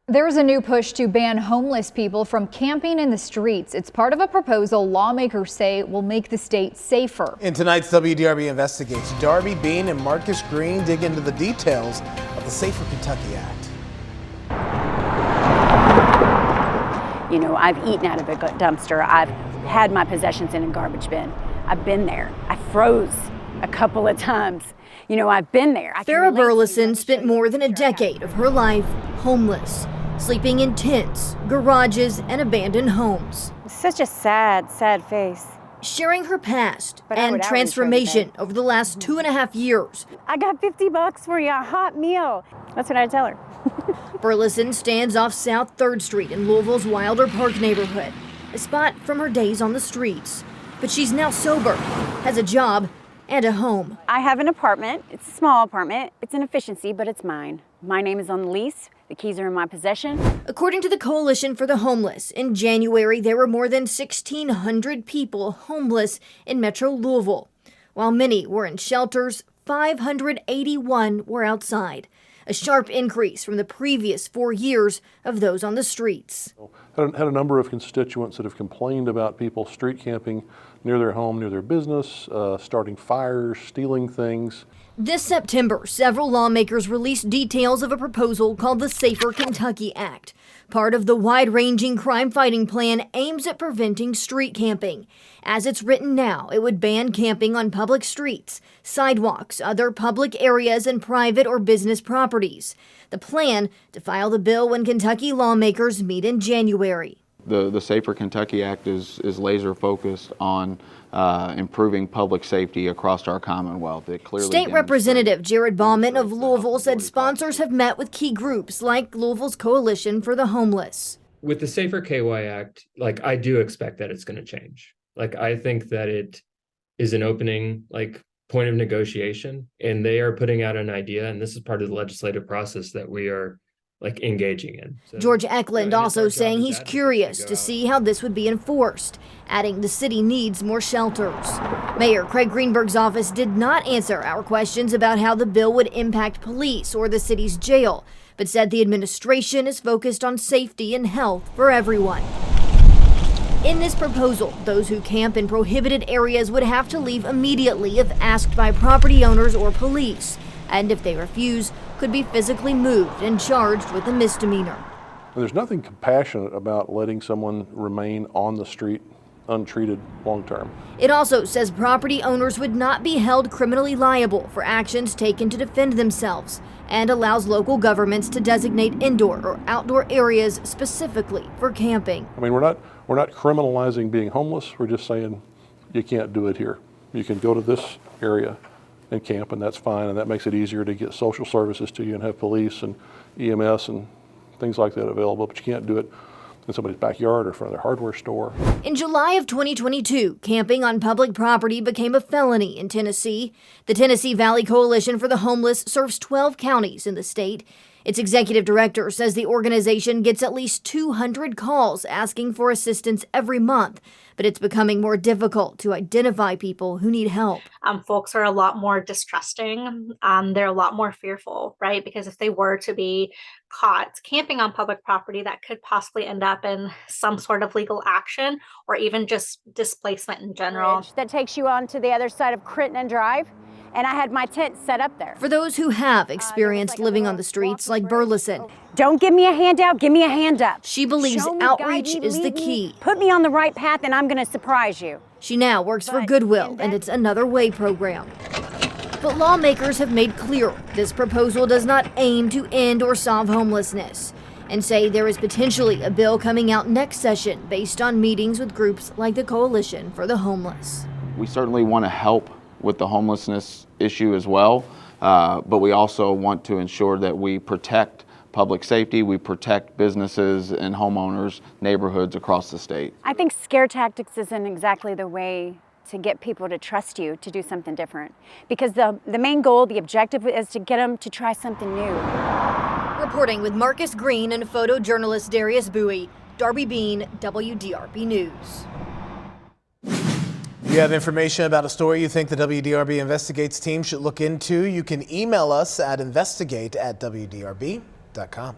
There's a new push to ban homeless people from camping in the streets. It's part of a proposal lawmakers say will make the state safer. In tonight's WDRB Investigates, Darby Bean and Marcus Green dig into the details of the Safer Kentucky Act. You know, I've eaten out of a dumpster. I've had my possessions in a garbage bin. I've been there. I froze a couple of times. You know, I've been there. Farrah Burleson spent more than a decade of her life homeless, sleeping in tents, garages, and abandoned homes. Such a sad, sad face. Sharing her past and transformation over the last 2.5 years. I got $50 for you, a hot meal. That's what I tell her. Burleson stands off South 3rd Street in Louisville's Wilder Park neighborhood, a spot from her days on the streets. But she's now sober, has a job, and a home. I have an apartment. It's a small apartment. It's an efficiency, but it's mine. My name is on the lease. The keys are in my possession. According to the Coalition for the Homeless, in January there were more than 1,600 people homeless in Metro Louisville. While many were in shelters, 581 were outside, a sharp increase from the previous 4 years of those on the streets. Had a number of constituents that have complained about people street camping near their home, near their business, starting fires, stealing things. This September, several lawmakers released details of a proposal called the Safer Kentucky Act. Part of the wide-ranging crime-fighting plan aims at preventing street camping. As it's written now, it would ban camping on public streets, sidewalks, other public areas, and private or business properties. The plan to file the bill when Kentucky lawmakers meet in January. The Safer Kentucky Act is laser focused on improving public safety across our Commonwealth. It clearly State Representative Jared Bauman of Louisville said sponsors have met with key groups like Louisville's Coalition for the Homeless. With the Safer KY Act, I do expect that it's going to change. I think that it is an opening, point of negotiation, and they are putting out an idea, and this is part of the legislative process that we are engaging in. So, George Eklund also saying he's curious to see how this would be enforced, adding the city needs more shelters. Mayor Craig Greenberg's office did not answer our questions about how the bill would impact police or the city's jail, but said the administration is focused on safety and health for everyone. In this proposal, those who camp in prohibited areas would have to leave immediately if asked by property owners or police, and if they refuse, could be physically moved and charged with a misdemeanor. There's nothing compassionate about letting someone remain on the street untreated long term. It also says property owners would not be held criminally liable for actions taken to defend themselves, and allows local governments to designate indoor or outdoor areas specifically for camping. I mean, we're not criminalizing being homeless. We're just saying you can't do it here. You can go to this area and camp, and that's fine, and that makes it easier to get social services to you and have police and EMS and things like that available, but you can't do it in somebody's backyard or in front of their hardware store. In July of 2022, camping on public property became a felony in Tennessee. The Tennessee Valley Coalition for the Homeless serves 12 counties in the state. Its executive director says the organization gets at least 200 calls asking for assistance every month, but it's becoming more difficult to identify people who need help. Folks are a lot more distrusting. They're a lot more fearful, right? Because if they were to be caught camping on public property, that could possibly end up in some sort of legal action or even just displacement in general. That takes you on to the other side of Crittenden Drive. And I had my tent set up there. For those who have experienced living on the streets like Burleson, don't give me a handout, give me a hand up. She believes outreach is the key. Put me on the right path and I'm going to surprise you. She now works for Goodwill and its Another Way program. But lawmakers have made clear this proposal does not aim to end or solve homelessness, and say there is potentially a bill coming out next session based on meetings with groups like the Coalition for the Homeless. We certainly want to help with the homelessness issue as well, but we also want to ensure that we protect public safety, we protect businesses and homeowners, neighborhoods across the state. I think scare tactics isn't exactly the way to get people to trust you to do something different, because the main goal, the objective, is to get them to try something new. Reporting with Marcus Green and photojournalist Darius Bowie, Darby Bean, WDRB News. If you have information about a story you think the WDRB Investigates team should look into, you can email us at investigate@wdrb.com.